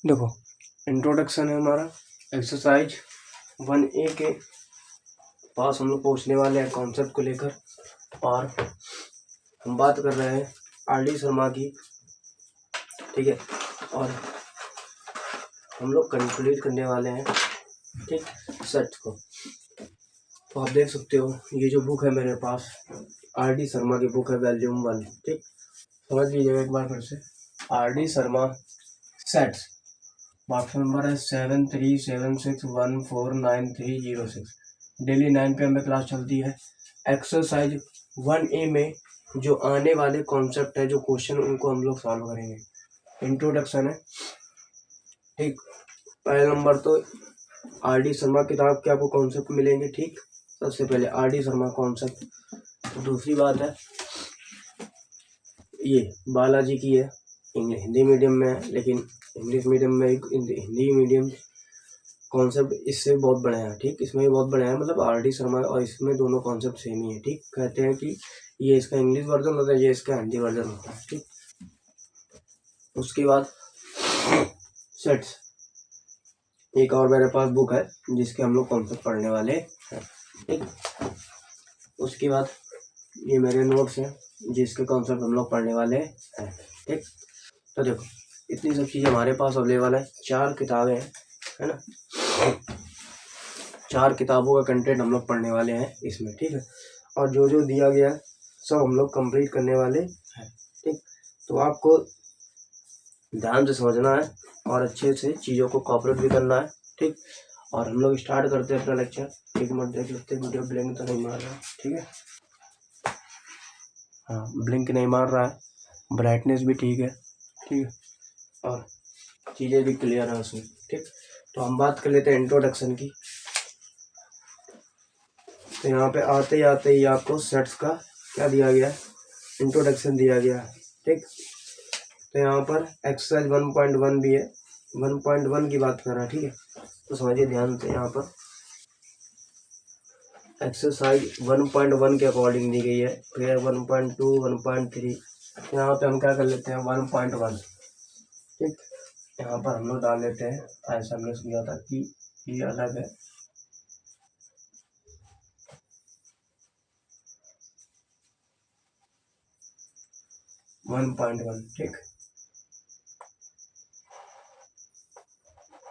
देखो, इंट्रोडक्शन है हमारा एक्सरसाइज 1A के पास हम लोग पहुँचने वाले हैं कॉन्सेप्ट को लेकर, और हम बात कर रहे हैं आर.डी. शर्मा की, ठीक है। और हम लोग कंप्लीट करने वाले हैं, ठीक, सेट को। तो आप देख सकते हो ये जो बुक है मेरे पास, आर.डी. शर्मा की बुक है, वॉल्यूम 1, ठीक। समझ लीजिएगा एक बार फिर से, RD. Sharma sets, box number है 7376149306। डेली 9 PM में क्लास चलती है। एक्सरसाइज 1A में जो आने वाले कॉन्सेप्ट है, जो क्वेश्चन, उनको हम लोग सॉल्व करेंगे। इंट्रोडक्शन है, ठीक। पहला नंबर तो आर.डी. शर्मा किताब के आपको कॉन्सेप्ट मिलेंगे, ठीक। सबसे पहले आर.डी. शर्मा कॉन्सेप्ट। दूसरी बात है, ये बालाजी की है, हिंदी मीडियम में है, लेकिन इंग्लिश मीडियम में हिंदी मीडियम कॉन्सेप्ट इससे बहुत बड़ा है, ठीक। इसमें भी बहुत बड़ा है, मतलब आर.डी. शर्मा और इसमें दोनों कॉन्सेप्ट सेम ही है, ठीक। कहते हैं कि ये इसका इंग्लिश वर्जन होता है, ये इसका हिंदी वर्जन होता है, ठीक। उसके बाद सेट्स, एक और मेरे पास बुक है जिसके हम लोग कॉन्सेप्ट पढ़ने वाले हैं, ठीक। उसके बाद ये मेरे नोट्स हैं जिसके कॉन्सेप्ट हम लोग पढ़ने वाले हैं, ठीक। तो देखो, इतनी सब चीज़ हमारे पास अवेलेबल है। 4 किताबें हैं, है ना। 4 किताबों का कंटेंट हम लोग पढ़ने वाले हैं इसमें, ठीक है। और जो जो दिया गया है सब हम लोग कंप्लीट करने वाले हैं, ठीक। तो आपको ध्यान से समझना है और अच्छे से चीज़ों को कॉपरेट भी करना है, ठीक। और हम लोग स्टार्ट करते हैं अपना लेक्चर। एक मिनट देख लेते हैं, वीडियो ब्लिंक तो नहीं मार रहा है, ठीक है। हाँ, ब्लिंक नहीं मार रहा है, ब्राइटनेस भी ठीक है, ठीक है, और चीज़ें भी क्लियर है उसमें, ठीक। तो हम बात कर लेते हैं इंट्रोडक्शन की। तो यहाँ पे आते ही आपको सेट्स का क्या दिया गया है, इंट्रोडक्शन दिया गया है, ठीक। तो यहाँ पर एक्सरसाइज 1.1 भी है, 1.1 की बात कर रहा है, ठीक है। तो समझिए ध्यान से, यहाँ पर एक्सरसाइज 1.1 के अकॉर्डिंग दी गई है। फिर 1.2, 1.3, यहाँ पे हम क्या कर लेते हैं 1.1, ठीक। यहाँ पर हम लोग डाल लेते हैं, ऐसा हमने समझा था कि ये अलग है, 1.1, ठीक,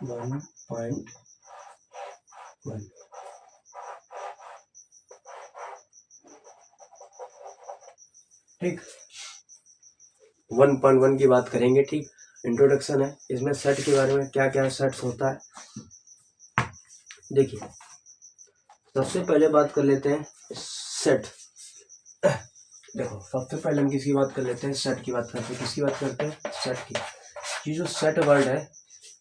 1.1, ठीक। 1.1 की बात करेंगे, ठीक। इंट्रोडक्शन है, इसमें सेट के बारे में क्या क्या सेट्स होता है। देखिए, सबसे पहले बात कर लेते हैं सेट। देखो, सबसे पहले हम किसकी बात कर लेते हैं, सेट की बात करते हैं। किसकी बात करते हैं, सेट की। ये जो सेट वर्ड है,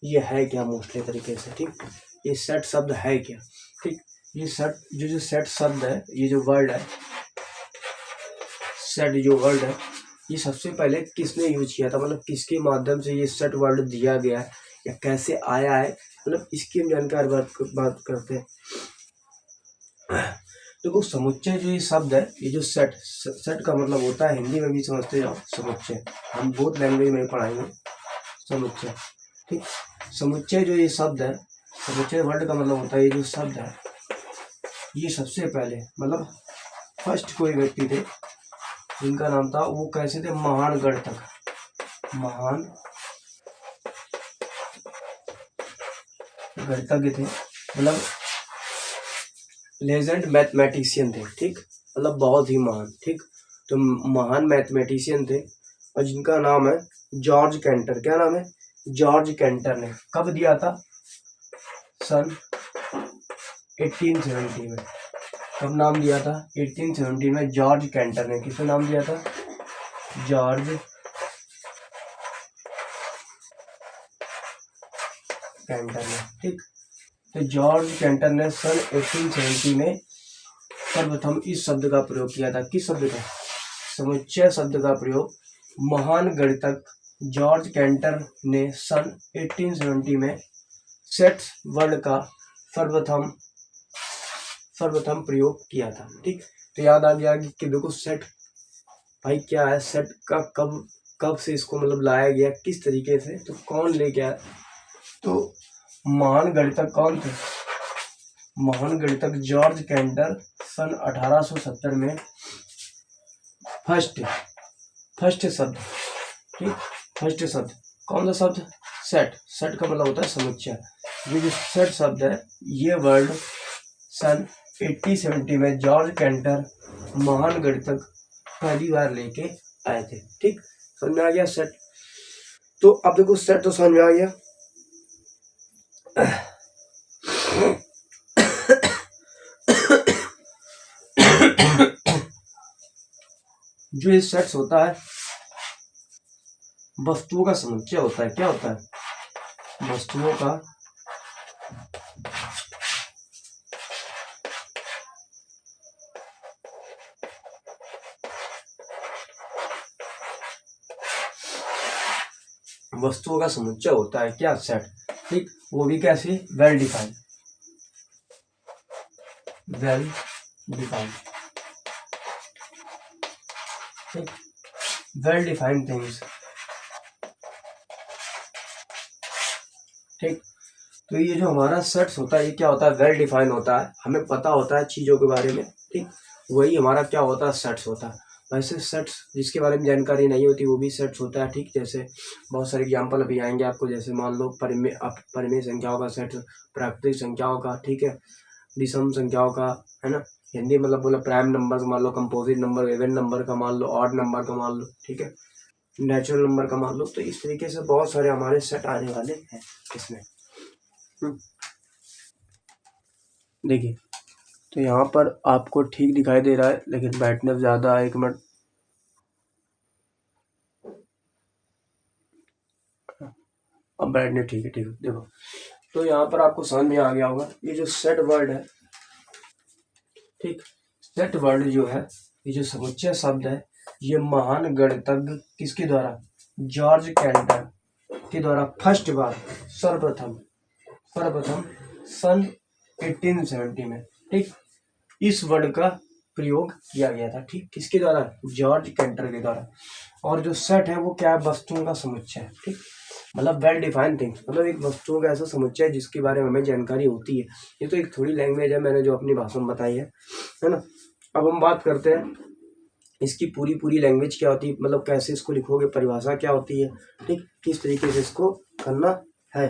ये है क्या मोस्टली तरीके से, ठीक। ये सेट शब्द है क्या, ठीक। ये सेट जो सेट शब्द है, ये जो वर्ड है, सेट जो वर्ड है, ये सबसे पहले किसने यूज किया था, मतलब किसके माध्यम से ये सेट वर्ड दिया गया है या कैसे आया है, मतलब इसकी हम जानकारी बात करते हैं। देखो, समुच्चय जो ये शब्द है, ये जो सेट का मतलब होता है, हिंदी में भी समझते जाओ, समुच्चय। हम बहुत लैंग्वेज में पढ़ाएंगे समुच्चय, ठीक। समुच्चय जो ये शब्द है, समुच्चय वर्ड का मतलब होता है, ये जो शब्द है, ये सबसे पहले, मतलब फर्स्ट कोई व्यक्ति थे जिनका नाम था, वो कैसे थे, महान गणितज्ञ, महान गणितज्ञ थे, मतलब लेजेंड मैथमेटिशियन थे, ठीक, मतलब बहुत ही महान, ठीक। तो महान मैथमेटिशियन थे, और जिनका नाम है जॉर्ज कैंटर। क्या नाम है, जॉर्ज कैंटर ने कब दिया था, सन 1870 में। कब नाम दिया था, 1870 में जॉर्ज कैंटर ने। किसने नाम दिया था, जॉर्ज कैंटर ने, ठीक। तो जॉर्ज कैंटर ने सन 1870 में सर्वप्रथम इस शब्द का प्रयोग किया था। किस शब्द का, समुच्चय शब्द का प्रयोग महान गणितज्ञ जॉर्ज कैंटर ने सन 1870 में सेट्स वर्ड का सर्वप्रथम प्रयोग किया था, ठीक। तो याद आ गया कि देखो सेट भाई क्या है, सेट का कब से इसको मतलब लाया गया, किस तरीके से, तो कौन ले गया, तो महान गणितज्ञ कौन थे? महान गणितज्ञ जॉर्ज कैंटर सन 1870 में फर्स्ट शब्द, ठीक, फर्स्ट शब्द कौन सा शब्द? सेट। सेट का मतलब होता है समुच्चय। ये जो सेट शब्द है ये वर्ड सन 1870 में जॉर्ज कैंटर महान गणितज्ञ पहली बार लेके आए थे। ठीक, समझ में आ गया सेट? तो अब देखो सेट तो समझ में आ गया। जो ये सेट्स होता है वस्तुओं का समुच्चय होता है। क्या होता है? वस्तुओं का समुच्चय होता है क्या? सेट। ठीक, वो भी कैसे? Well defined. ठीक, वेल डिफाइंड थिंग्स। ठीक, तो ये जो हमारा सेट्स होता है ये क्या होता है? वेल डिफाइन होता है, हमें पता होता है चीज़ों के बारे में। ठीक, वही हमारा क्या होता है? सेट्स होता है। वैसे सेट्स जिसके बारे में जानकारी नहीं होती वो भी सेट्स होता है। ठीक, जैसे बहुत सारे एग्जांपल अभी आएंगे आपको, जैसे मान लो परिमेय संख्याओं का सेट, प्राकृतिक संख्याओं का, ठीक है, विषम संख्याओं का, है ना, हिंदी मतलब बोला प्राइम नंबर का मान लो, कंपोजिट नंबर, इवन नंबर का मान लो, ऑड नंबर का मान लो, ठीक है, नेचुरल नंबर का मान लो। तो इस तरीके से बहुत सारे हमारे सेट आने वाले हैं इसमें। देखिए, तो यहाँ पर आपको ठीक दिखाई दे रहा है लेकिन ब्राइटनेस ज़्यादा है। 1 मिनट, अब ब्राइटनेस ठीक है। ठीक है, देखो, तो यहाँ पर आपको समझ में आ गया होगा ये जो सेट वर्ड है। ठीक, सेट वर्ड जो है ये जो समुच्चय शब्द है ये महान गणितज्ञ किसके द्वारा? जॉर्ज कैंटर के द्वारा फर्स्ट बार सर्वप्रथम सन 1870 में, ठीक, इस वर्ड का प्रयोग किया गया था। ठीक, किसके द्वारा? जॉर्ज कैंटर के द्वारा। और जो सेट है वो क्या है? वस्तुओं का समुच्चय है। ठीक, मतलब वेल डिफाइंड थिंग्स, मतलब एक वस्तुओं का ऐसा समुच्चय है जिसके बारे में हमें जानकारी होती है। ये तो एक थोड़ी लैंग्वेज है, मैंने जो अपनी भाषा में बताई है ना। अब हम बात करते हैं इसकी पूरी लैंग्वेज क्या होती है, मतलब कैसे इसको लिखोगे, परिभाषा क्या होती है, ठीक, किस तरीके से इसको करना है।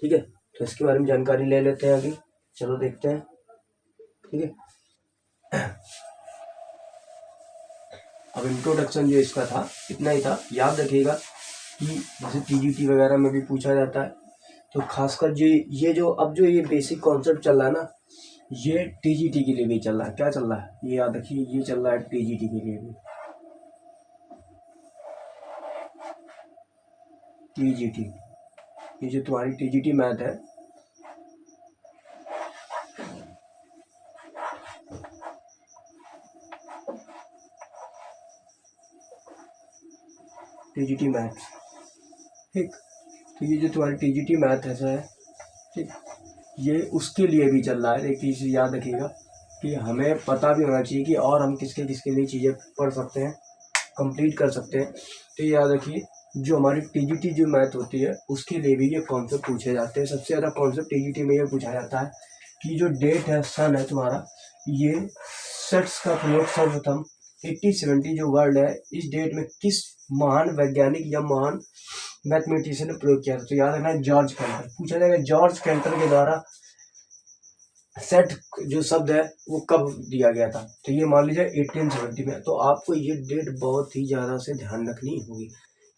ठीक है, तो इसके बारे में जानकारी ले लेते हैं अभी। चलो देखते हैं। ठीक है, अब इंट्रोडक्शन जो इसका था इतना ही था। याद रखिएगा कि जैसे टीजीटी वगैरह में भी पूछा जाता है, तो खासकर जो ये जो अब जो ये बेसिक कॉन्सेप्ट चल रहा है ना, ये टीजीटी के लिए भी चल रहा है। क्या चल रहा है? ये याद रखिए, ये चल रहा है टीजीटी के लिए भी। टीजीटी, ये जो तुम्हारी टीजीटी मैथ है, टीजीटी मैथ, ठीक, तो ये जो तुम्हारी टीजीटी मैथ है, ठीक, ये उसके लिए भी चल रहा है। एक चीज़ याद रखिएगा कि हमें पता भी होना चाहिए कि और हम किसके लिए चीज़ें पढ़ सकते हैं, कंप्लीट कर सकते हैं। तो ये याद रखिए जो हमारी टीजीटी जो मैथ होती है उसके लिए भी ये कॉन्सेप्ट पूछे जाते हैं। सबसे ज़्यादा कॉन्सेप्ट टीजीटी में ये पूछा जाता है कि जो डेट है, सन है तुम्हारा, ये सेट्स का प्रयोग सर्वप्रथम 1870 जो वर्ड है, इस डेट में किस महान वैज्ञानिक या महान मैथमेटिशियन ने प्रयोग किया था? तो याद रखना जॉर्ज कैंटर। पूछा जाएगा जॉर्ज कैंटर के द्वारा सेट जो शब्द है वो कब दिया गया था? तो ये मान लीजिए 1870 में। तो आपको ये डेट बहुत ही ज़्यादा से ध्यान रखनी होगी।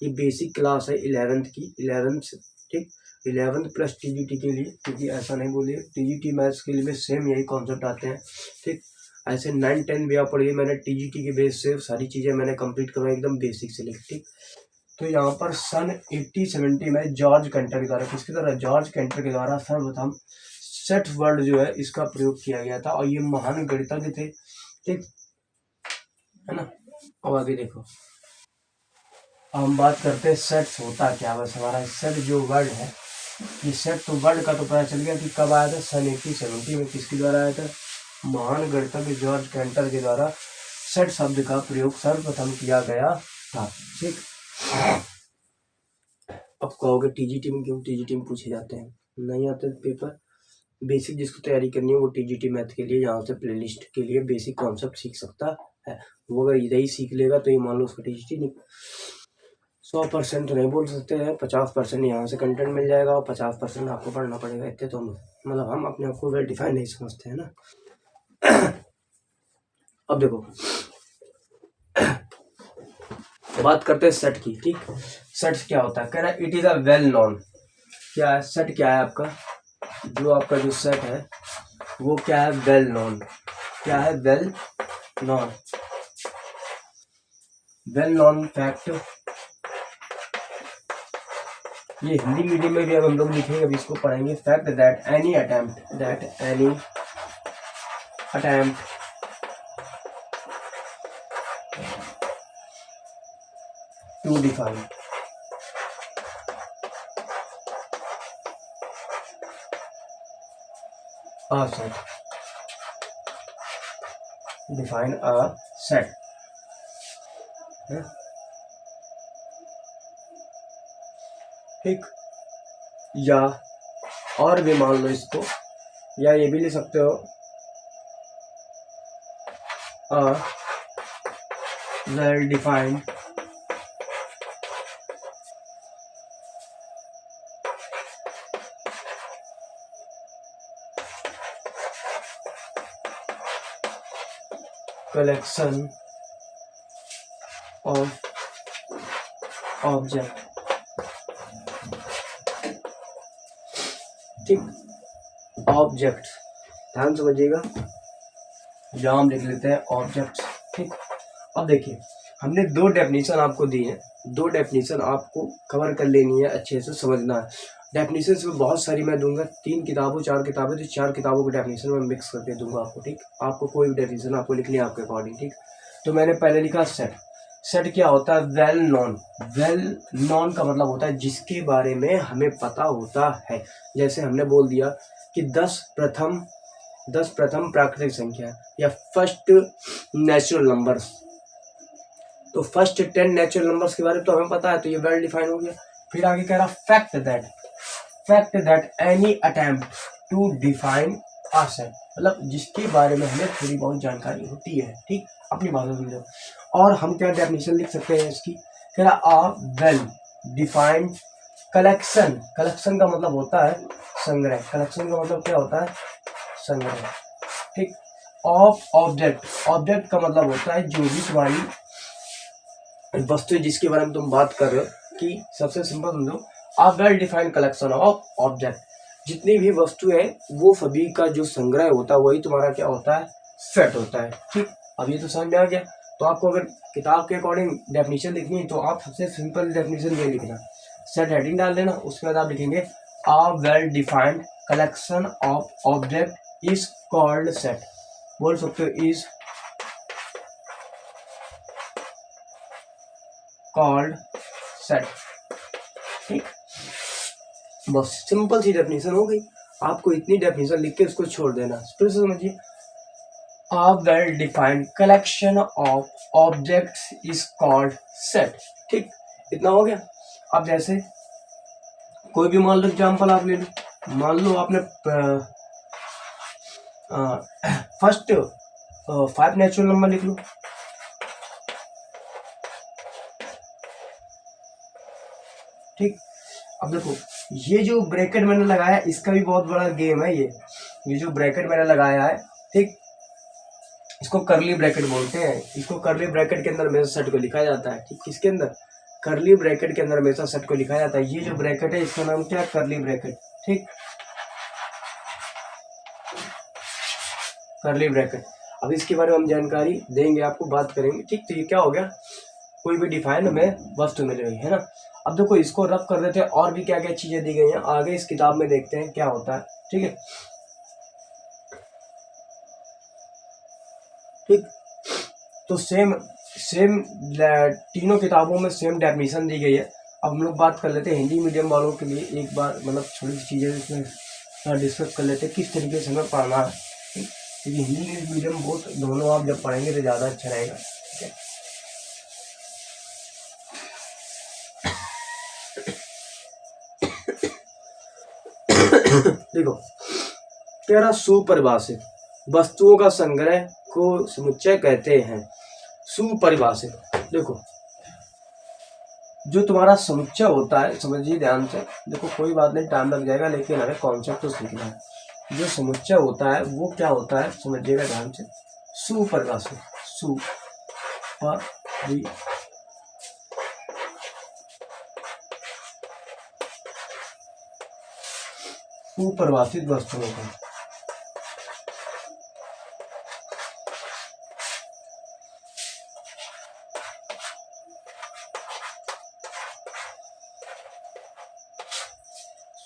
ये बेसिक क्लास है 11th की, 11th, ठीक, 11th प्लस टीजीटी के लिए, क्योंकि ऐसा नहीं बोलिए टीजीटी मैथ्स के लिए भी सेम यही कॉन्सेप्ट आते हैं। ठीक, ऐसे 9, 10 भी आप पढ़िए, मैंने टीजीटी के बेस से सारी चीज़ें मैंने कंप्लीट करवाई एकदम बेसिक से लेकर। ठीक, तो यहाँ पर सन 1870 में जॉर्ज कैंटर के द्वारा, किसके द्वारा? जॉर्ज कैंटर के द्वारा सर्वप्रथम सेट वर्ड जो है इसका प्रयोग किया गया था, और ये महान गणितज्ञ थे। ठीक है ना। अब आगे देखो, हम बात करते हैं सेट्स होता क्या। बस हमारा सेट जो वर्ड है, ये सेट तो वर्ड का तो पता चल गया कि कब आया था, सन 1870 में। किसके द्वारा आया था? महान गणितज्ञ जॉर्ज कैंटर के द्वारा सेट शब्द का प्रयोग सर्वप्रथम किया गया था। ठीक, अब कहोगे टीजीटी में क्यों, टीजीटी में पूछे जाते हैं, नहीं आते पेपर। बेसिक जिसको तैयारी करनी है वो टीजीटी मैथ के लिए यहाँ से प्लेलिस्ट के लिए बेसिक कॉन्सेप्ट सीख सकता है। वो अगर यही सीख लेगा तो ये मान लो उसको टीजीटी नहीं 100% तो नहीं बोल सकते हैं, 50% यहाँ से कंटेंट मिल जाएगा और 50% आपको पढ़ना पड़ेगा। इतने तो मतलब हम अपने आप को वेल डिफाइन नहीं समझते हैं ना। अब देखो बात करते हैं सेट की, ठीक। सेट क्या होता है, कह रहा है it is a well known. क्या है सेट, क्या है आपका जो आपका जो सेट है वो क्या है, वेल नोन। क्या है, well known, well known fact. ये हिंदी मीडियम में भी अब हम लोग लिखेंगे, अभी इसको पढ़ेंगे। Fact that any attempt to define a set, define a set है? ठीक, या और भी मान लो इसको, या ये भी लिख सकते हो a well defined collection of object। ठीक, ऑब्जेक्ट ध्यान समझिएगा, यहाँ हम लिख लेते हैं ऑब्जेक्ट। ठीक, अब देखिए हमने दो डेफिनेशन आपको दी है, दो डेफिनेशन आपको कवर कर लेनी है, अच्छे से समझना है। डेफिनेशन में बहुत सारी मैं दूंगा, 3 किताबों 4 किताबें, तो 4 किताबों की डेफिनेशन मैं मिक्स करके दूंगा आपको। ठीक, आपको कोई भी डेफिनेशन आपको लिखनी है आपके अकॉर्डिंग। ठीक, तो मैंने पहले लिखा सेट। सेट क्या होता है, वेल नोन। वेल नोन का मतलब होता है जिसके बारे में हमें पता होता है। जैसे हमने बोल दिया कि 10 प्रथम प्राकृतिक संख्या या फर्स्ट नेचुरल नंबर्स, तो फर्स्ट 10 नेचुरल नंबर्स के बारे में तो हमें पता है, तो ये वेल डिफाइन हो गया। फिर आगे कह रहा fact that any attempt to define a set, मतलब जिसके बारे में हमें थोड़ी बहुत जानकारी होती है। ठीक, अपनी भाषा समझो। और हम क्या डेफिनेशन लिख सकते हैं इसकी, कह रहा a well defined collection. Collection का मतलब होता है संग्रह, कलेक्शन का मतलब क्या होता है, संग्रह। ठीक, ऑफ ऑब्जेक्ट का मतलब होता है जो भी तुम्हारी वस्तु जिसके बारे में तुम बात कर रहे हो, कि सबसे सिंपल समझो a well defined collection of object. जितनी भी वस्तु है वो सभी का जो संग्रह होता है वही तुम्हारा क्या होता है, सेट होता है। ठीक, अब ये तो समझ में आ गया। तो आपको अगर किताब के अकॉर्डिंग डेफिनेशन लिखनी है तो आप सबसे सिंपल डेफिनेशन ये लिखना, सेट हेडिंग डाल देना, उसके बाद आप लिखेंगे a well defined collection of object is called set. बोल सकते हो इज कॉल्ड सेट। ठीक, बस सिंपल सी डेफिनेशन हो गई। आपको इतनी डेफिनेशन लिख के उसको छोड़ देना। फिर से समझिए, a well defined collection of objects is called set. ठीक, इतना हो गया। अब जैसे कोई भी मान लो एग्जाम्पल आप ले लो, मान लो आपने फर्स्ट 5 नेचुरल नंबर लिख लो। ठीक, अब देखो ये जो ब्रैकेट मैंने लगाया है इसका भी बहुत बड़ा गेम है। ये जो ब्रैकेट मैंने लगाया है, ठीक, इसको करली ब्रैकेट बोलते हैं। इसको करली ब्रैकेट के अंदर हमेशा सेट को लिखा जाता है। ठीक, किसके अंदर, करली ब्रैकेट के अंदर हमेशा सेट को लिखा जाता है। ये जो ब्रैकेट है इसका नाम क्या है, करली ब्रैकेट। ठीक, करली ब्रैकेट। अब इसके बारे में हम जानकारी देंगे आपको, बात करेंगे। ठीक, तो ये क्या हो गया, कोई भी डिफाइन हमें वस्तु मिल रही है ना। अब देखो इसको रफ कर देते हैं, और भी क्या क्या चीजें दी गई हैं आगे इस किताब में, देखते हैं क्या होता है। ठीक है, ठीक, तो सेम तीनों किताबों में सेम डेफिनेशन दी गई है। अब हम लोग बात कर लेते हैं हिंदी मीडियम वालों के लिए, एक बार मतलब थोड़ी सी चीज़ें इसमें डिस्कस कर लेते हैं किस तरीके से हमें पढ़ना है। ठीक, क्योंकि हिंदी मीडियम बोथ दोनों आप जब पढ़ेंगे तो ज़्यादा अच्छा रहेगा। ठीक है, देखो कह रहा सुपरिभाषित वस्तुओं का संग्रह को समुच्चय कहते हैं। सुपरिभाषित, देखो जो तुम्हारा समुच्चय होता है, समझिए ध्यान से, देखो कोई बात नहीं टाइम लग जाएगा लेकिन हमें कॉन्सेप्ट तो सीखना है। जो समुच्चय होता है वो क्या होता है समझिएगा ध्यान से, सुपरिभाषित, सुपरिभाषित वस्तुओं का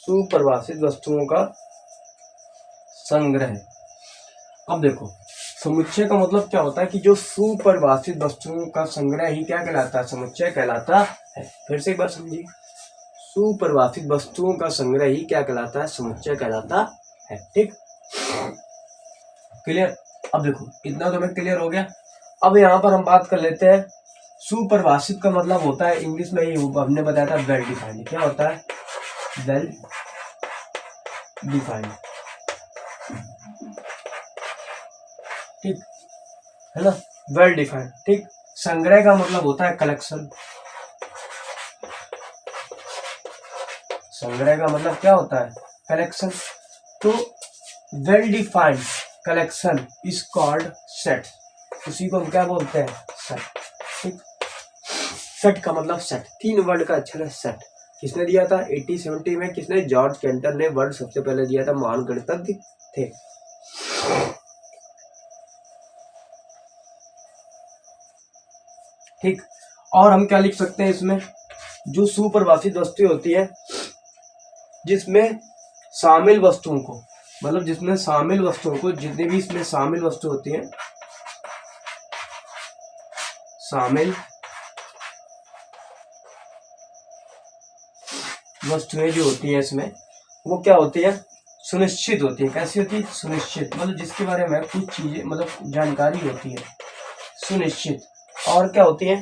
सुपरिभाषित वस्तुओं का संग्रह। अब देखो समुच्चय का मतलब क्या होता है कि जो सुपरिभाषित वस्तुओं का संग्रह ही क्या कहलाता है, समुच्चय कहलाता है। फिर से एक बार समझिए, सुपरिभाषित वस्तुओं का संग्रह ही क्या कहलाता है, समुच्चय कहलाता है। ठीक, क्लियर। अब देखो इतना तो हमें क्लियर हो गया। अब यहाँ पर हम बात कर लेते हैं, सुपरिभाषित का मतलब होता है इंग्लिश में ही हमने बताया था वेल डिफाइंड। क्या होता है, वेल डिफाइंड, ठीक है ना, वेल डिफाइंड। ठीक, संग्रह का मतलब होता है कलेक्शन। संग्रह का मतलब क्या होता है, कलेक्शन। तो well defined collection is called set, उसी को हम क्या बोलते हैं, सेट। ठीक, सेट का मतलब सेट, 3 वर्ड का अक्षर है सेट। किसने दिया था 1870 में, किसने, जॉर्ज कैंटर ने वर्ड सबसे पहले दिया था, महान गणितज्ञ थे। ठीक, और हम क्या लिख सकते हैं इसमें, जो सुपरिभाषित वस्तुएं होती है जिसमें शामिल वस्तुओं को, मतलब जिसमें शामिल वस्तुओं को, जितनी भी इसमें शामिल वस्तु होती है, शामिल वस्तुएं जो होती है इसमें, वो क्या होती है, सुनिश्चित होती है। कैसी होती है, सुनिश्चित, मतलब जिसके बारे में कुछ चीजें मतलब जानकारी होती है, सुनिश्चित। और क्या होती है,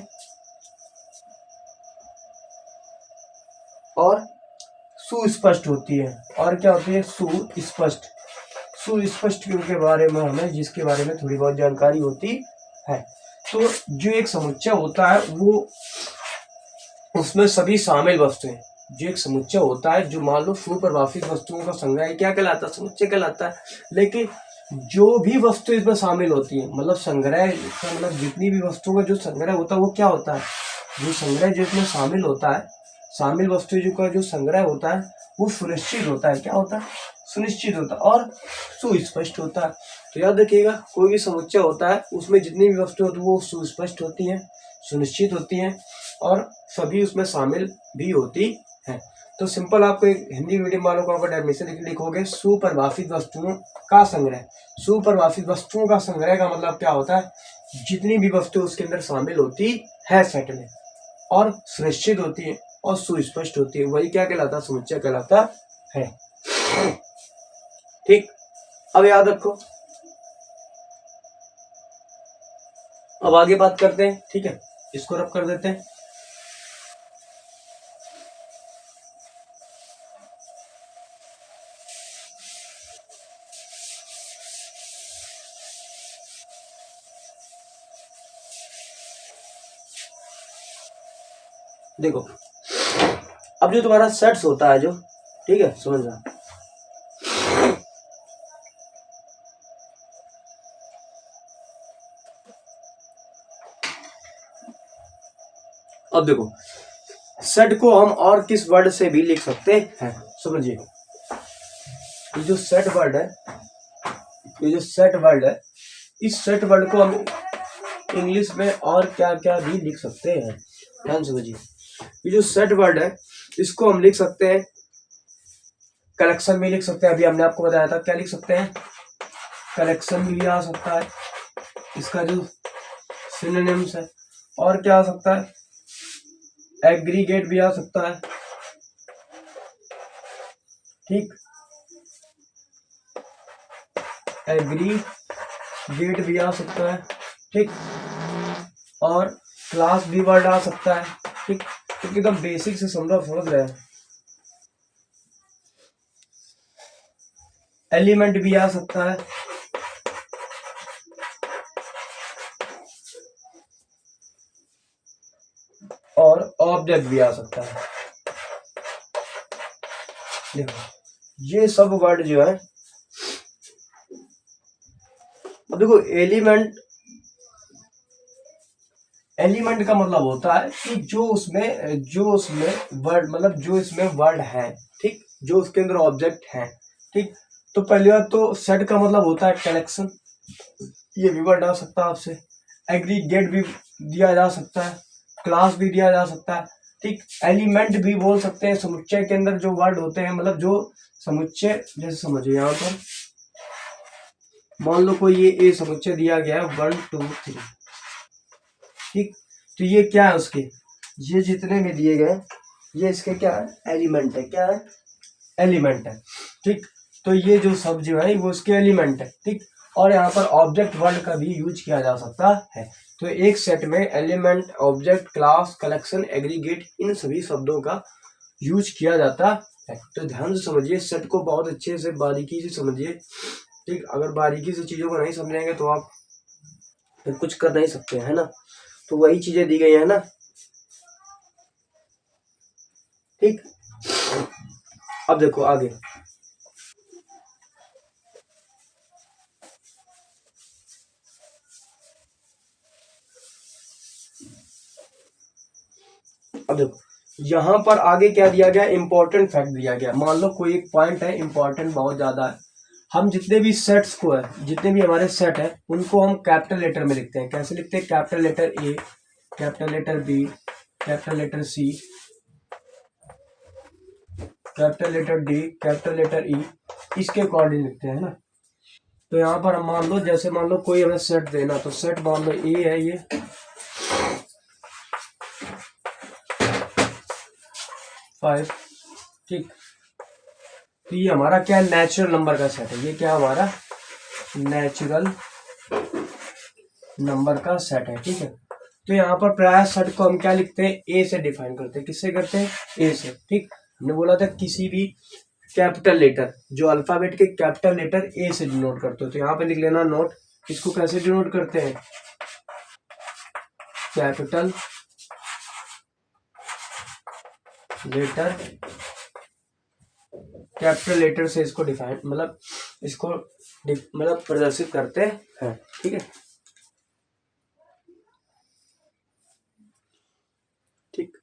और सुस्पष्ट होती है। और क्या होती है, सुस्पष्ट। सुस्पष्ट के बारे में हमें, जिसके बारे में थोड़ी बहुत जानकारी होती है। तो जो एक समुच्चय होता है वो, उसमें सभी शामिल वस्तुएं, जो एक समुच्चय होता है, जो मान लो सुपरिभाषित वस्तुओं का संग्रह क्या कहलाता है, समुच्चय कहलाता है। लेकिन जो भी वस्तु इसमें शामिल होती है, मतलब संग्रह का मतलब जितनी भी वस्तुओं का जो संग्रह होता है वो क्या होता है, जो संग्रह जो इसमें शामिल होता है, शामिल वस्तु जो का जो संग्रह होता है वो सुनिश्चित होता है। क्या होता है, सुनिश्चित होता है और सुस्पष्ट होता है। तो याद रखिएगा, कोई भी समुच्चय होता है उसमें जितनी भी वस्तु होती है वो सुस्पष्ट होती है, सुनिश्चित होती है और सभी उसमें शामिल भी होती है। तो सिंपल आपको एक हिंदी मीडियम वालों को अगर डेफिनेशन लिखोगे, सुपरिभाषित वस्तुओं का संग्रह। सुपरिभाषित वस्तुओं का संग्रह का मतलब क्या होता है, जितनी भी वस्तु उसके अंदर शामिल होती है सेट में, और सुनिश्चित होती है और सुस्पष्ट होती है, वही क्या कहलाता है, समुच्चय कहलाता है। ठीक, अब याद रखो, अब आगे बात करते हैं। ठीक है, इसको रब कर देते हैं। देखो अब जो तुम्हारा सेट्स होता है जो, ठीक है समझना, अब देखो सेट को हम और किस वर्ड से भी लिख सकते हैं, समझिए। ये जो सेट वर्ड है, ये जो सेट वर्ड है, इस सेट वर्ड को हम इंग्लिश में और क्या क्या भी लिख सकते हैं, ध्यान समझिए। ये जो सेट वर्ड है इसको हम लिख सकते हैं, कलेक्शन भी लिख सकते हैं, अभी हमने आपको बताया था क्या लिख सकते हैं, कलेक्शन भी आ सकता है, इसका जो सिनोनिम्स है। और क्या आ सकता है, एग्रीगेट भी आ सकता है। ठीक, एग्रीगेट भी आ सकता है। ठीक, और क्लास भी वर्ड आ सकता है। ठीक, क्योंकि एकदम बेसिक से समझ रहे हैं। एलिमेंट भी आ सकता है और ऑब्जेक्ट भी आ सकता है। देखो ये सब वर्ड जो है, अब देखो एलिमेंट का मतलब होता है कि जो उसमें वर्ड, मतलब जो इसमें वर्ड है, ठीक, जो उसके अंदर ऑब्जेक्ट है, ठीक। तो पहली बात तो सेट का मतलब होता है कलेक्शन, ये भी वर्ड आ सकता है आपसे। एग्रीगेट भी दिया जा सकता है, क्लास भी दिया जा सकता है, ठीक। एलिमेंट भी बोल सकते हैं, समुच्चय के अंदर जो वर्ड होते हैं, मतलब जो समुच्चय, जैसे समझिए यहाँ पर मान लो कोई ये ए समुच्चय दिया गया है 1 2 3, ठीक। तो ये क्या है, उसके ये जितने भी दिए गए ये इसके क्या है, एलिमेंट है। क्या है, एलिमेंट है, ठीक। तो ये जो सब जो है वो इसके एलिमेंट है, ठीक। और यहाँ पर ऑब्जेक्ट वर्ड का भी यूज किया जा सकता है। तो एक सेट में element, object, class, collection, aggregate, इन सभी शब्दों का यूज किया जाता है। तो ध्यान से समझिए, सेट को बहुत अच्छे से बारीकी से समझिए, ठीक। अगर बारीकी से चीजों को नहीं समझेंगे तो आप फिर कुछ कर नहीं सकते, है ना। तो वही चीजें दी गई है ना, ठीक। अब देखो आगे, अब देखो यहाँ पर आगे क्या दिया गया, इंपॉर्टेंट फैक्ट दिया गया। मान लो कोई एक पॉइंट है, इंपॉर्टेंट बहुत ज्यादा है। हम जितने भी सेट्स को है, जितने भी हमारे सेट है, उनको हम कैपिटल लेटर में लिखते हैं। कैसे लिखते हैं, capital letter A, capital letter B, capital letter C, capital letter D, capital letter E, इसके अकॉर्डिंग लिखते हैं ना। तो यहाँ पर हम मान लो, जैसे मान लो कोई हमें सेट देना, तो सेट मान लो ए है ये, 5, ठीक। तो ये हमारा क्या, नेचुरल नंबर का सेट है। ये क्या हमारा नेचुरल नंबर का सेट है, ठीक है। तो यहाँ पर प्राय सेट को हम क्या लिखते हैं, ए से डिफाइन करते हैं। किससे करते हैं, ए से, ठीक। हमने बोला था किसी भी कैपिटल लेटर, जो अल्फाबेट के कैपिटल लेटर ए से डिनोट करते हो। तो यहाँ पे लिख लेना नोट, इसको कैसे डिनोट करते हैं, कैपिटल लेटर, कैपिटल लेटर से इसको डिफाइन, मतलब इसको मतलब प्रदर्शित करते हैं, ठीक है, ठीक।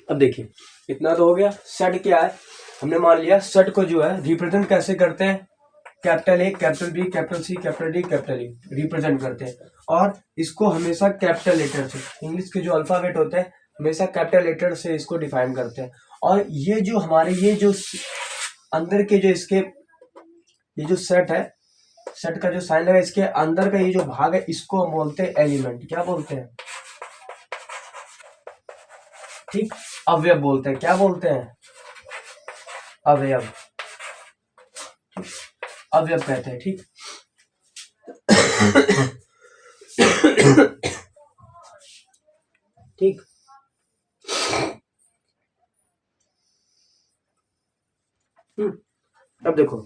अब देखिए इतना तो हो गया। सेट क्या है, हमने मान लिया सेट को जो है रिप्रेजेंट कैसे करते हैं, capital A, capital B, capital C, capital D, capital E represent करते हैं। और इसको हमेशा कैपिटल लेटर से, इंग्लिश के जो अल्फाबेट होते हैं हमेशा कैपिटल लेटर से इसको डिफाइन करते हैं। और ये जो हमारे ये जो अंदर के जो इसके ये जो सेट है, सेट का जो साइन है, इसके अंदर का ये जो भाग है, इसको हम बोलते हैं एलिमेंट। क्या बोलते हैं, ठीक, अवयव बोलते हैं। क्या बोलते हैं, अवयव, अवयव कहते हैं, ठीक। ठीक, अब देखो,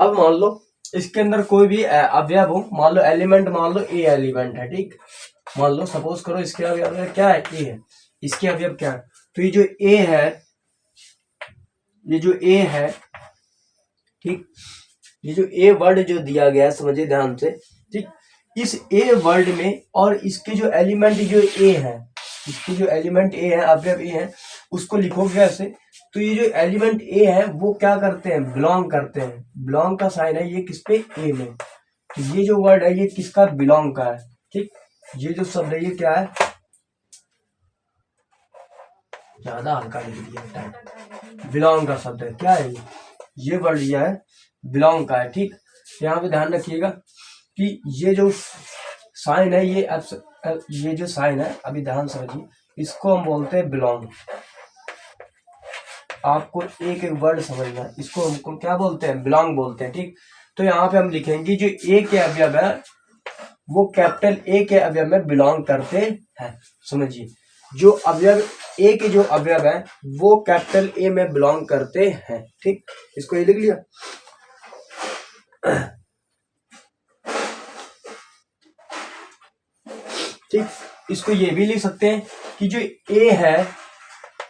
अब मान लो इसके अंदर कोई भी अवयव हो, मान लो एलिमेंट, मान लो ए एलिमेंट है, ठीक। मान लो सपोज करो इसके अवयव क्या है, ए है, इसके अवयव क्या है। तो ये जो ए है, ये जो ए है, ठीक, ये जो ए वर्ड जो दिया गया है, समझिए ध्यान से, ठीक। इस ए वर्ड में और इसके जो एलिमेंट जो ए है, इसके जो एलिमेंट ए है, अवयव ए है, उसको लिखोगे कैसे। तो ये जो एलिमेंट ए है वो क्या करते हैं, बिलोंग करते हैं। बिलोंग का साइन है ये किस पे, ए में। तो ये जो वर्ड है ये किसका, बिलोंग का है, ठीक। ये जो शब्द है ये क्या है, ज्यादा हल्का लिख दिया, बिलोंग का शब्द है। क्या है ये वर्ड लिया है, बिलोंग का है, ठीक। यहाँ पे ध्यान रखिएगा कि ये जो साइन है ये जो साइन है, अभी ध्यान समझिए, इसको हम बोलते हैं बिलोंग। आपको एक एक वर्ड समझना है, इसको हमको क्या बोलते हैं, बिलोंग बोलते हैं, ठीक। तो यहाँ पे हम लिखेंगे जो ए के अवयव है वो कैपिटल ए के अवयव में बिलोंग करते हैं, समझिए। जो अवयव ए के जो अवयव है वो कैपिटल ए में बिलोंग करते हैं। ठीक, इसको ये लिख लिया। ठीक, इसको ये भी लिख सकते हैं कि जो ए है,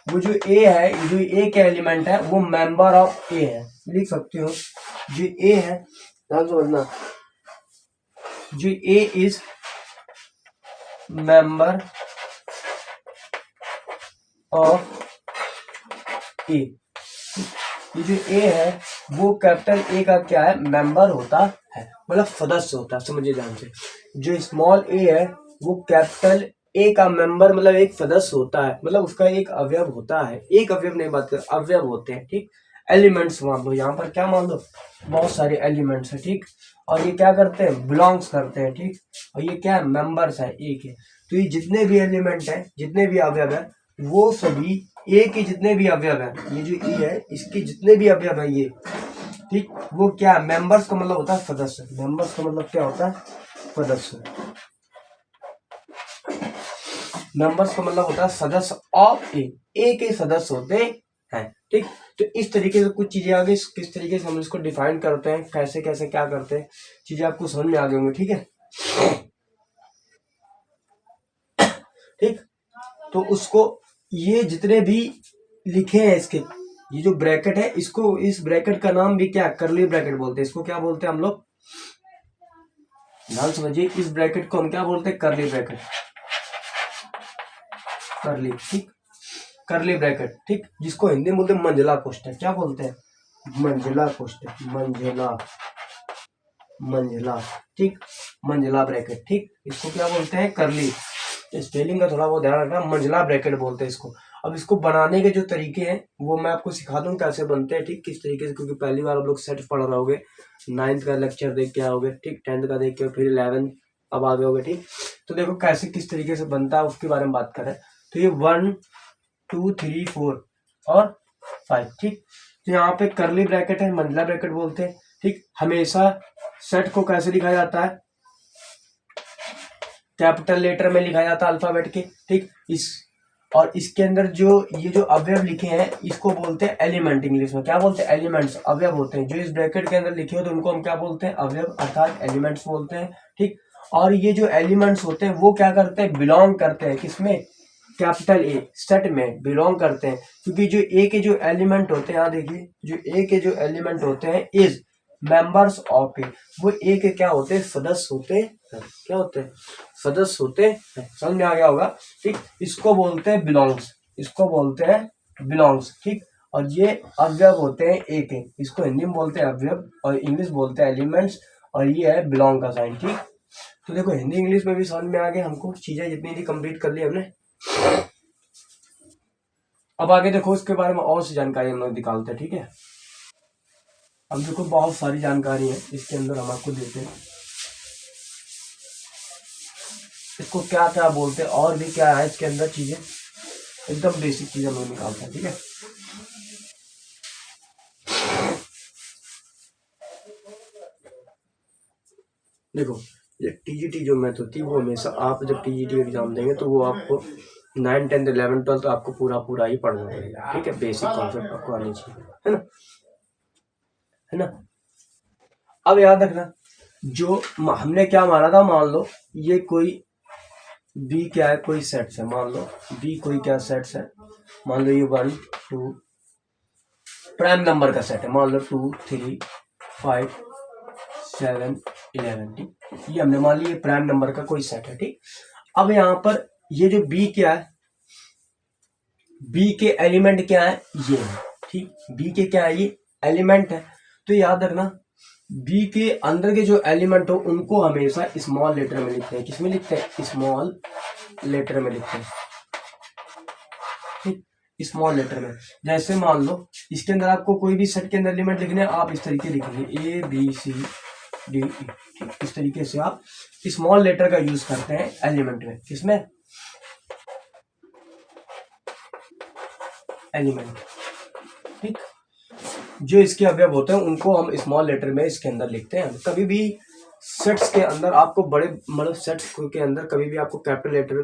वो जो ए है, जो ए का एलिमेंट है वो मेंबर ऑफ ए है। लिख सकते हो जो ए है, ध्यान से समझना, जो ए इज मेंबर ऑफ ए। ये जो ए है वो कैपिटल ए का क्या है, मेंबर होता है, मतलब सदस्य होता है। समझिए ध्यान से, जो स्मॉल ए है वो कैपिटल ए का मेंबर, मतलब एक सदस्य होता है, मतलब उसका एक अवयव होता है। एक अवयव नहीं, बात कर, अवयव होते हैं। ठीक, एलिमेंट्स मान लो, यहाँ पर क्या मान लो, बहुत सारे एलिमेंट्स है। ठीक, और ये क्या करते हैं, बिलोंग्स करते हैं। ठीक, और ये क्या है, मेंबर्स है ए के। तो ये जितने भी एलिमेंट है, जितने भी अवयव है, वो सभी ए के जितने भी अवयव है, ये जो ए है इसके जितने भी अवयव है ये, ठीक, वो क्या, मेंबर्स का मतलब होता है सदस्य। मेंबर्स का मतलब क्या होता है, सदस्य। मेंबर्स का मतलब होता है सदस्य ऑफ ए के सदस्य होते हैं। ठीक, तो इस तरीके से कुछ चीजें आगे किस तरीके से हम इसको डिफाइन करते हैं, कैसे कैसे क्या करते हैं, चीजें आपको समझ में आ गई होंगी। ठीक है, ठीक, तो उसको ये जितने भी लिखे हैं इसके, ये जो ब्रैकेट है, इसको, इस ब्रैकेट का नाम भी क्या, करली ब्रैकेट बोलते हैं। इसको क्या बोलते हैं हम लोग, ध्यान समझिए, इस ब्रैकेट को हम क्या बोलते हैं, करली ब्रैकेट, करली। ठीक, करली ब्रैकेट। ठीक, जिसको हिंदी में बोलते हैं मंझला कोष्ठक। क्या बोलते हैं, मंझला कोष्ठक, मंझला, मंझला। ठीक, मंझला ब्रैकेट। ठीक, इसको क्या बोलते हैं, करली। स्पेलिंग का थोड़ा बहुत ध्यान रखना, मंझला ब्रैकेट बोलते हैं इसको। अब इसको बनाने के जो तरीके हैं वो मैं आपको सिखा दूं कैसे बनते हैं। ठीक, किस तरीके से, क्योंकि पहली बार आप लोग सेट पढ़ रहे होगे, 9th का लेक्चर देख के आओगे, ठीक, 10th का देख के, फिर 11th अब आ गए होगे। ठीक, तो देखो कैसे किस तरीके से बनता है उसके बारे में बात करें। तो ये 1 2 3 4 और 5। ठीक, तो यहाँ पे करली ब्रैकेट है, मंझला ब्रैकेट बोलते हैं। ठीक, हमेशा सेट को कैसे लिखा जाता है, कैपिटल लेटर में लिखा जाता है अल्फाबेट के। ठीक, इस और इसके अंदर जो ये जो अवयव लिखे हैं इसको बोलते हैं एलिमेंट। इंग्लिश में क्या बोलते हैं, एलिमेंट्स, अवयव होते हैं। जो इस ब्रैकेट के अंदर लिखे हो तो उनको हम क्या बोलते हैं, अवयव अर्थात एलिमेंट्स बोलते हैं। ठीक, और ये जो एलिमेंट्स होते हैं वो क्या करते हैं, बिलोंग करते हैं किसमें, कैपिटल ए सेट में बिलोंग करते हैं। क्योंकि जो ए के जो एलिमेंट होते हैं, यहाँ देखिए, जो ए के जो एलिमेंट होते हैं इज मेंबर्स ऑफ ए, वो ए के क्या होते हैं, सदस्य होते हैं। क्या होते हैं, सदस्य होते हैं। समझ में आ गया होगा। ठीक, इसको बोलते हैं बिलोंग्स, इसको बोलते हैं बिलोंग्स। ठीक, और ये अवयव होते हैं ए के, इसको हिंदी में बोलते हैं अवयव और इंग्लिश बोलते हैं एलिमेंट्स, और ये है बिलोंग का साइन। ठीक, तो देखो हिंदी इंग्लिश में भी समझ में आ गया हमको, चीजें जितनी थी कंप्लीट कर ली हमने। अब आगे देखो इसके बारे में और सी जानकारी हम लोग निकालते हैं। ठीक है, अब देखो बहुत सारी जानकारी है इसके अंदर, हम आपको देते हैं इसको क्या क्या बोलते हैं, और भी क्या है इसके अंदर चीजें, एकदम बेसिक चीज हम लोग निकालते हैं। ठीक है, देखो ये टीजीटी जो मैथ होती है वो हमेशा आप जब टीजीटी एग्जाम देंगे तो वो आपको 9, 10, 11, 12 आपको पूरा पूरा ही पढ़ना पड़ेगा। ठीक है, बेसिक कॉन्सेप्ट आपको आनी चाहिए, है ना, है ना। अब याद रखना, जो हमने क्या माना था, मान लो ये कोई बी क्या है, कोई सेट्स है, मान लो बी कोई क्या सेट्स है, मान लो ये 1 2 प्राइम नंबर का सेट है, मान लो 2 3 5 7 11। ठीक, ये हमने मान लिया प्राइम नंबर का कोई सेट है। ठीक, अब यहाँ पर ये जो बी क्या है, बी के एलिमेंट क्या है, ये है। ठीक, बी के क्या है, ये एलिमेंट है। तो याद रखना, बी के अंदर के जो एलिमेंट हो उनको हमेशा स्मॉल लेटर में लिखते हैं। किसमें लिखते हैं, स्मॉल लेटर में लिखते हैं। ठीक, स्मॉल लेटर में। जैसे मान लो इसके अंदर आपको कोई भी सेट के अंदर एलिमेंट लिखने हैं, आप इस तरीके लिखेंगे A B C D E. ठीक, इस तरीके से आप स्मॉल लेटर का यूज करते हैं एलिमेंट में। किसमें, एलिमेंट। ठीक, जो इसके अवयव होते हैं उनको हम स्मॉल लेटर में इसके अंदर लिखते हैं। कभी भी सेट्स के अंदर आपको बड़े, मतलब सेट्स के अंदर कभी भी आपको कैपिटल लेटर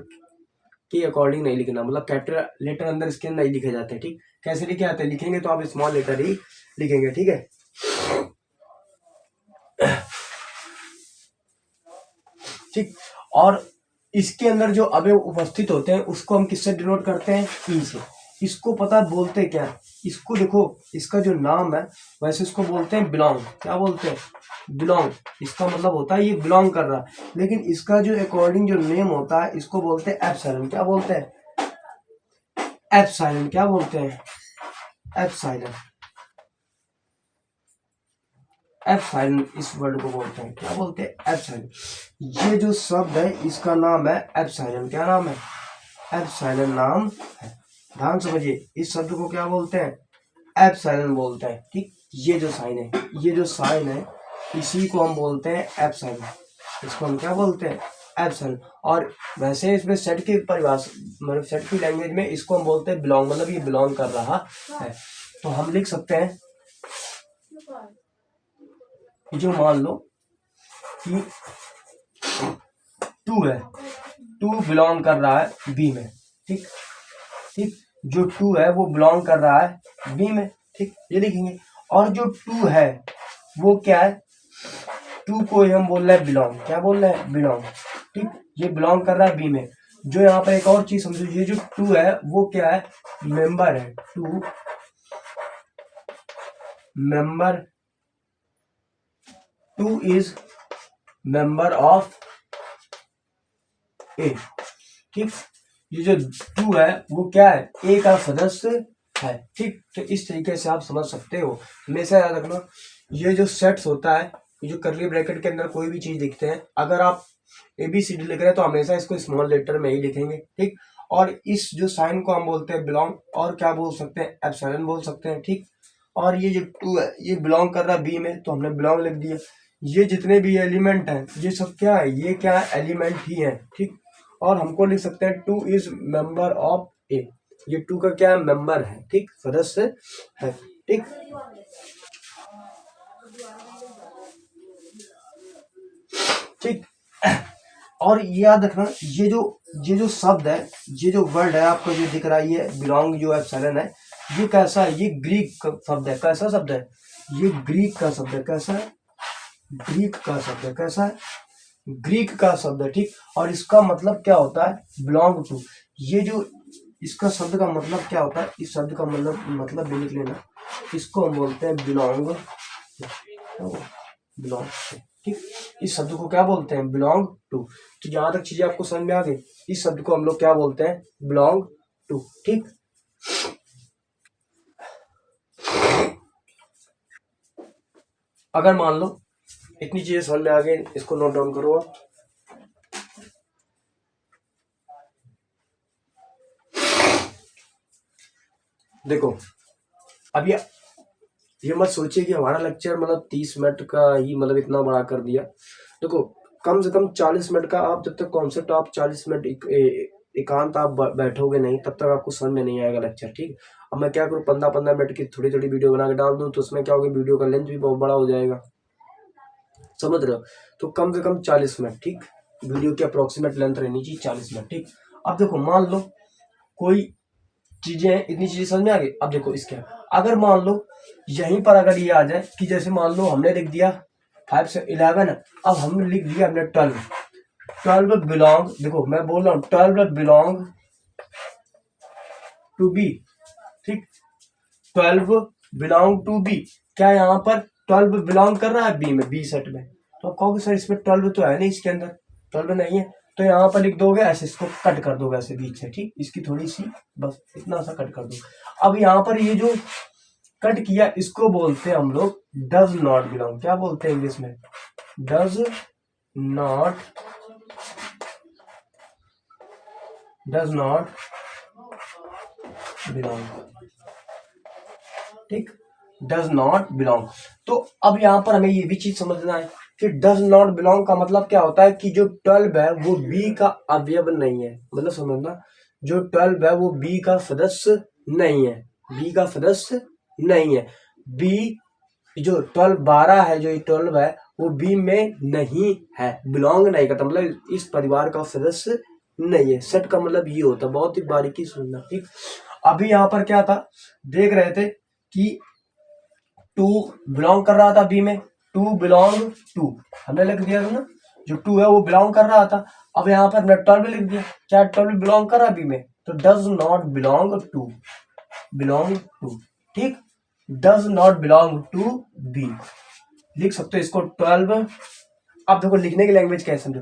के अकॉर्डिंग नहीं लिखना, मतलब कैपिटल लेटर अंदर इसके नहीं लिखे जाते हैं, ठीक। कैसे लिखे जाते हैं, लिखेंगे तो आप स्मॉल लेटर ही लिखेंगे, ठीक है। ठीक, और इसके अंदर जो अवयव उपस्थित होते हैं उसको हम किससे डिनोट करते हैं, ई से। इसको पता है बोलते क्या है, इसको देखो, इसका जो नाम है वैसे इसको बोलते हैं बिलोंग। क्या बोलते हैं, बिलोंग। इसका मतलब होता है ये बिलोंग कर रहा है, लेकिन इसका जो अकॉर्डिंग जो नेम होता है इसको बोलते हैं एप्सिलॉन। क्या बोलते हैं, एप्सिलॉन। क्या बोलते हैं, एप्सिलॉन। एप्सिलॉन इस वर्ड को बोलते हैं, क्या बोलते हैं, एप्सिलॉन। ये जो शब्द है इसका नाम है एप्सिलॉन। क्या नाम है, एप्सिलॉन नाम है। ध्यान समझिए, इस शब्द को क्या बोलते हैं, एप्सिलॉन बोलते हैं, ठीक। ये जो साइन है, ये जो साइन है इसी को हम बोलते हैं एप्सिलॉन। इसको हम क्या बोलते हैं, एप्सिलॉन। और वैसे इसमें सेट की परिभाषा, मतलब सेट की लैंग्वेज में इसको हम बोलते हैं बिलोंग, मतलब ये बिलोंग कर रहा है। तो हम लिख सकते हैं, जो मान लो कि 2 है, 2 बिलोंग कर रहा है बी में, ठीक। ठीक, जो 2 है वो बिलोंग कर रहा है बी में, ठीक, ये लिखेंगे। और जो 2 है वो क्या है, 2 को हम बोल रहे हैं बिलोंग। क्या बोल रहे हैं, बिलोंग, ठीक। ये बिलोंग कर रहा है बी में। जो यहाँ पर एक और चीज समझो, ये जो 2 है वो क्या है, मेंबर है। 2 मेंबर, 2 इज मेंबर ऑफ ए, ठीक। ये जो 2 है वो क्या है, ए का सदस्य है, ठीक। तो इस तरीके से आप समझ सकते हो। हमेशा याद रखना, ये जो सेट्स होता है, ये जो करली ब्रैकेट के अंदर कोई भी चीज लिखते हैं, अगर आप ABCD लिख रहे हैं तो हमेशा इसको स्मॉल लेटर में ही लिखेंगे, ठीक। और इस जो साइन को हम बोलते हैं बिलोंग, और क्या बोल सकते हैं, एप्सिलॉन बोल सकते हैं, ठीक। और ये जो 2 है ये बिलोंग कर रहा है बी में, तो हमने बिलोंग लिख दिया। ये जितने भी एलिमेंट हैं ये सब क्या है, ये क्या है, एलिमेंट ही है, ठीक। और हमको लिख सकते हैं 2 इज मेंबर ऑफ ए। ये 2 का क्या है, मेंबर है, ठीक, सदस्य है, ठीक। ठीक, और याद रखना, ये जो शब्द है, ये जो वर्ड है आपको जो दिख रहा है, ये बिलोंग जो एप्सिलॉन है, ये कैसा है, ये ग्रीक शब्द है। कैसा शब्द है, ये ग्रीक का शब्द है। कैसा है, ग्रीक का शब्द है। कैसा है, ग्रीक का शब्द है, ठीक। और इसका मतलब क्या होता है, बिलोंग टू। ये जो इसका शब्द का मतलब क्या होता है, इस शब्द का मतलब भी लिख लेना। इसको हम बोलते हैं बिलोंग, बिलोंग, ठीक। इस शब्द को क्या बोलते हैं, बिलोंग टू। तो जहां तक चीजें आपको समझ में आ गई, इस शब्द को हम लोग क्या बोलते हैं, बिलोंग टू, ठीक। अगर मान लो इतनी चीजें समझ में आ गई, इसको नोट डाउन करो आप। देखो, अब ये मत सोचिए कि हमारा लेक्चर मतलब 30 मिनट का ही मतलब इतना बड़ा कर दिया। देखो, कम से कम 40 मिनट का आप जब तक कॉन्सेप्ट आप 40 मिनट एकांत आप बैठोगे नहीं, तब तक आपको समझ में नहीं आएगा लेक्चर, ठीक। अब मैं क्या करूँ, 15-15 मिनट की थोड़ी थोड़ी वीडियो बना के डाल दूँ, तो उसमें क्या होगा, वीडियो का लेंथ भी बहुत बड़ा हो जाएगा, समझ रहे हो। तो कम से कम 40 मिनट, ठीक। वीडियो की अप्रोक्सीमेट लेंथ रहनी चाहिए 40 मिनट, ठीक। अब देखो, मान लो कोई चीजें, इतनी चीजें समझ में आ गई। अब देखो इसके अगर मान लो यहीं पर अगर ये आ जाए कि जैसे मान लो हमने लिख दिया 5 से 11, अब हमने लिख दिया हमने 12 बिलोंग, देखो मैं बोल रहा हूँ 12 बिलोंग टू बी, ठीक। 12 बिलोंग टू बी, क्या यहाँ पर 12 बिलोंग कर रहा है बी में, बी सेट में। तो आप कहोगे सर इसमें 12 तो है नहीं, इसके अंदर 12 नहीं है, तो यहाँ पर लिख दोगे ऐसे, इसको कट कर दोगे ऐसे बीच से, ठीक। इसकी थोड़ी सी बस इतना सा कट कर दो। अब यहाँ पर ये जो कट किया इसको बोलते हैं हम लोग डज नॉट बिलोंग। क्या बोलते हैं इंग्लिश में, does not, does not belong, ठीक, डज नॉट बिलोंग। तो अब यहाँ पर हमें ये भी चीज समझना है कि डज नॉट बिलोंग का मतलब क्या होता है, कि जो 12 है वो बी का अवयव नहीं है। मतलब समझना, जो 12 है वो बी का सदस्य नहीं है, बी का सदस्य नहीं है। बी जो 12 है, जो 12 है वो बी में नहीं है, बिलोंग नहीं करता, मतलब इस परिवार का सदस्य नहीं है। सेट का मतलब ये होता है, बहुत ही बारीकी सुनना, ठीक। अभी यहाँ पर क्या था, देख रहे थे कि टू बिलोंग कर रहा था बी में, टू बिलोंग टू हमने लिख दिया था ना, जो टू है वो बिलोंग कर रहा था। अब यहाँ पर हमने 12 लिख दिया, क्या 12 बिलोंग कर रहा बी में, तो does not belong to, belong to, ठीक, does not belong to B, लिख सकते हो इसको 12। अब देखो लिखने की लैंग्वेज कैसे समझो,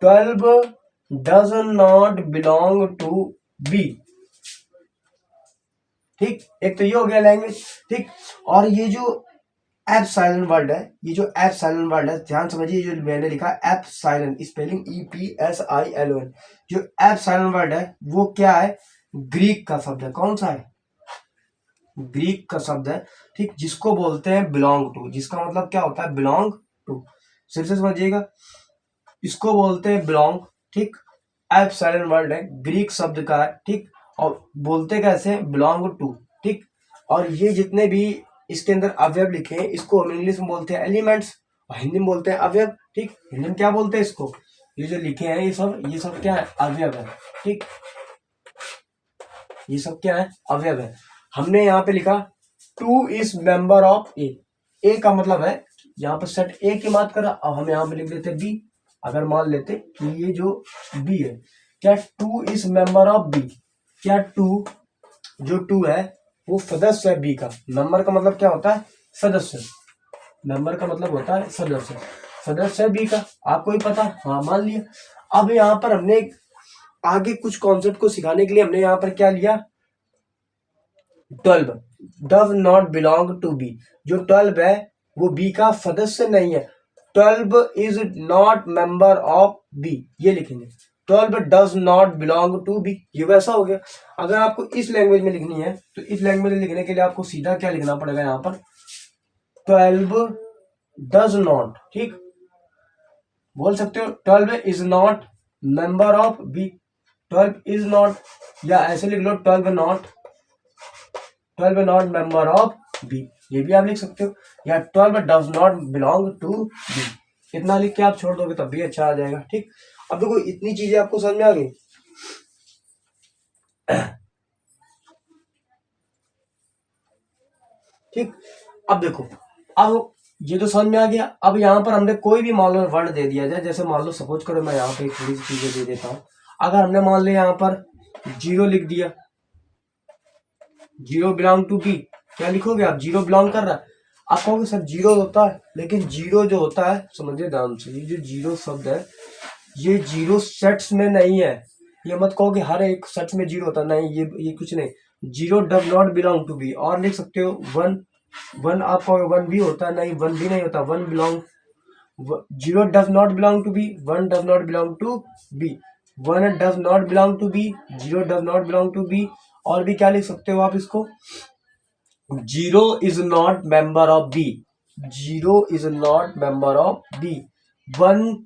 12 does not belong to B, ठीक, एक तो ये हो गया लैंग्वेज, ठीक। और ये जो एप साइलेंट वर्ड है, ये जो एप साइलेंट वर्ड है, ध्यान समझिए, जो मैंने लिखा है एप साइलेंट, स्पेलिंग EPSILON, जो एप साइलेंट वर्ड है वो क्या है, ग्रीक का शब्द है। कौन सा है, ग्रीक का शब्द है, ठीक, जिसको बोलते हैं बिलोंग टू, जिसका मतलब क्या होता है, बिलोंग टू, सिर से समझिएगा, इसको बोलते हैं बिलोंग, ठीक, एप साइलेंट वर्ड है, ग्रीक शब्द का है, ठीक, और बोलते कैसे, बिलोंग टू, ठीक। और ये जितने भी इसके अंदर अवयव लिखे हैं, इसको हम इंग्लिश में बोलते हैं एलिमेंट्स, और हिंदी में बोलते हैं अवयव, ठीक। हिंदी में क्या बोलते हैं इसको, ये जो लिखे हैं ये सब क्या है, अवयव है, ठीक, ये सब क्या है, अवयव है। हमने यहाँ पे लिखा टू इज मेंबर ऑफ ए का मतलब है यहाँ पर सेट ए की बात करा, अब हम यहाँ पे लिख देते बी। अगर मान लेते कि ये जो बी है, क्या two is member of B, क्या टू, जो टू है वो सदस्य है बी का। मेंबर का मतलब क्या होता है, सदस्य, मेंबर का मतलब होता है सदस्य, सदस्य है बी का, आपको ही पता, हाँ मान लिया। अब यहाँ पर हमने आगे कुछ कॉन्सेप्ट को सिखाने के लिए हमने यहाँ पर क्या लिया, 12 does not belong to B, जो 12 है वो बी का सदस्य नहीं है, 12 is not member of B, ये लिखेंगे, 12 does not belong to B, ये वैसा हो गया। अगर आपको इस लैंग्वेज में लिखनी है तो इस लैंग्वेज में लिखने के लिए आपको सीधा क्या लिखना पड़ेगा, यहाँ पर 12 डज नॉट, ठीक, बोल सकते हो 12 is not member of B, 12 is not, या ऐसे लिख लो 12 नॉट मेंबर ऑफ बी, ये भी आप लिख सकते हो, या 12 does not belong to B, इतना लिख के आप छोड़ दोगे तब भी अच्छा आ जाएगा, ठीक। अब देखो इतनी चीजें आपको समझ में आ गई, ठीक। अब देखो, अब ये तो समझ में आ गया। अब यहाँ पर हमने कोई भी मान लो वर्ड दे दिया जाए, जैसे मान लो सपोज करो मैं यहाँ पे थोड़ी सी चीजें दे देता हूँ। अगर हमने मान लिया यहाँ पर 0 लिख दिया, 0 बिलोंग टू बी, क्या लिखोगे आप, 0 बिलोंग कर रहा है। आप कहोगे सर 0 होता है, लेकिन 0 जो होता है, समझिए ध्यान से, ये जो 0 शब्द है ये 0 सेट्स में नहीं है, ये मत कहो कि हर एक सेट में 0 होता है, नहीं, ये कुछ नहीं, 0 does not belong to B. और लिख सकते हो 1 आप कहोगे 1 भी होता है, नहीं 1 भी नहीं होता, 1 belong, 0 does not belong to B, 1 does not belong to B, 1 does not belong to B, 0 does not belong to B. और भी क्या लिख सकते हो आप इसको, 0 is not member of B, 0 is not member of B, 1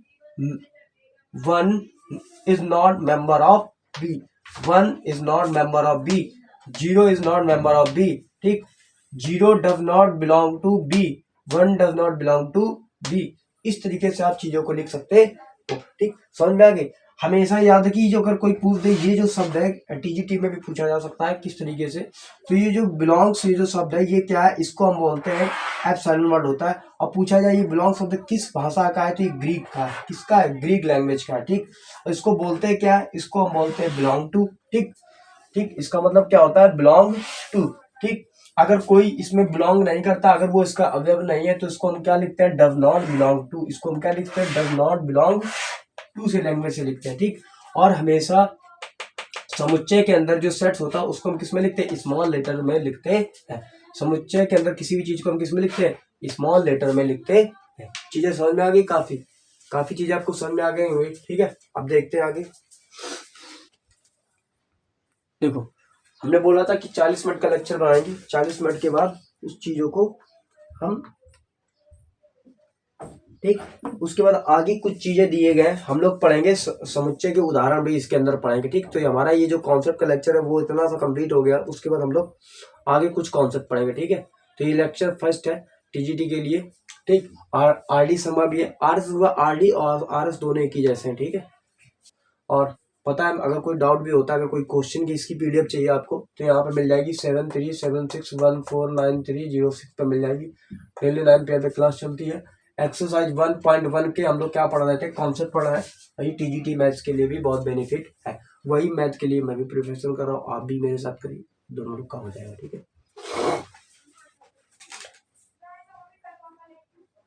is not member of B, 1 is not member of B, 0 is not member of B, ठीक, 0 does not belong to B, 1 does not belong to B। इस तरीके से आप चीजों को लिख सकते हो, ठीक, समझ में आ गई। हमेशा याद रखिए, जो अगर कोई पूछ दे ये जो शब्द है, टीजीटी में भी पूछा जा सकता है किस तरीके से, तो ये जो बिलोंग्स, ये जो शब्द है ये क्या है, इसको हम बोलते हैं एप साइलेंट वर्ड होता है। और पूछा जाए ये बिलोंग शब्द किस भाषा का है, तो ये ग्रीक का है, किसका है, ग्रीक लैंग्वेज का है, ठीक। और इसको बोलते हैं क्या, इसको हम बोलते हैं बिलोंग टू, ठीक, ठीक, इसका मतलब क्या होता है, बिलोंग टू, ठीक। अगर कोई इसमें बिलोंग नहीं करता, अगर वो इसका अवयव नहीं है, तो इसको हम क्या लिखते हैं, डज नॉट बिलोंग टू, इसको हम क्या लिखते हैं, डज नॉट बिलोंग टू से लैंग्वेज से लिखते हैं, ठीक। और हमेशा समुच्चय के अंदर जो सेट्स होता है उसको हम किस में लिखते हैं, स्मॉल लेटर में लिखते हैं। समुच्चय के अंदर किसी भी चीज को हम किस में लिखते हैं, स्मॉल लेटर में लिखते हैं। चीजें समझ में आ गई, काफी चीजें आपको समझ में आ गई हुई, ठीक है। अब देखते हैं आगे। देखो हमने बोला था कि 40 मिनट का लेक्चर बनाएंगे, 40 मिनट के बाद उस चीजों को हम, ठीक, उसके बाद आगे कुछ चीजें दिए गए हम लोग पढ़ेंगे, समुच्चय के उदाहरण भी इसके अंदर पढ़ेंगे, ठीक। तो हमारा ये जो कॉन्सेप्ट का लेक्चर है वो इतना सा कंप्लीट हो गया, उसके बाद हम लोग आगे कुछ कॉन्सेप्ट पढ़ेंगे, ठीक है। तो ये लेक्चर फर्स्ट है टीजीटी के लिए, ठीक। और आरडी शर्मा भी है, आरएस और आरडी और आरएस दोनों एक ही जैसे हैं, ठीक है। और पता है। अगर कोई डाउट भी होता है, अगर कोई क्वेश्चन की इसकी पीडीएफ चाहिए आपको, तो यहाँ पे मिल जाएगी 7376149306 पर मिल जाएगी। डेली 9 PM पे क्लास चलती है। एक्सरसाइज 1.1 के हम लोग क्या पढ़ रहे थे, कॉन्सेप्ट पढ़ा है। वही टीजीटी मैथ्स के लिए भी बहुत बेनिफिट है। वही मैथ के लिए मैं भी प्रिपरेशन कर रहा हूँ, आप भी मेरे साथ करिए, दोनों लोग का हो जाएगा, ठीक है।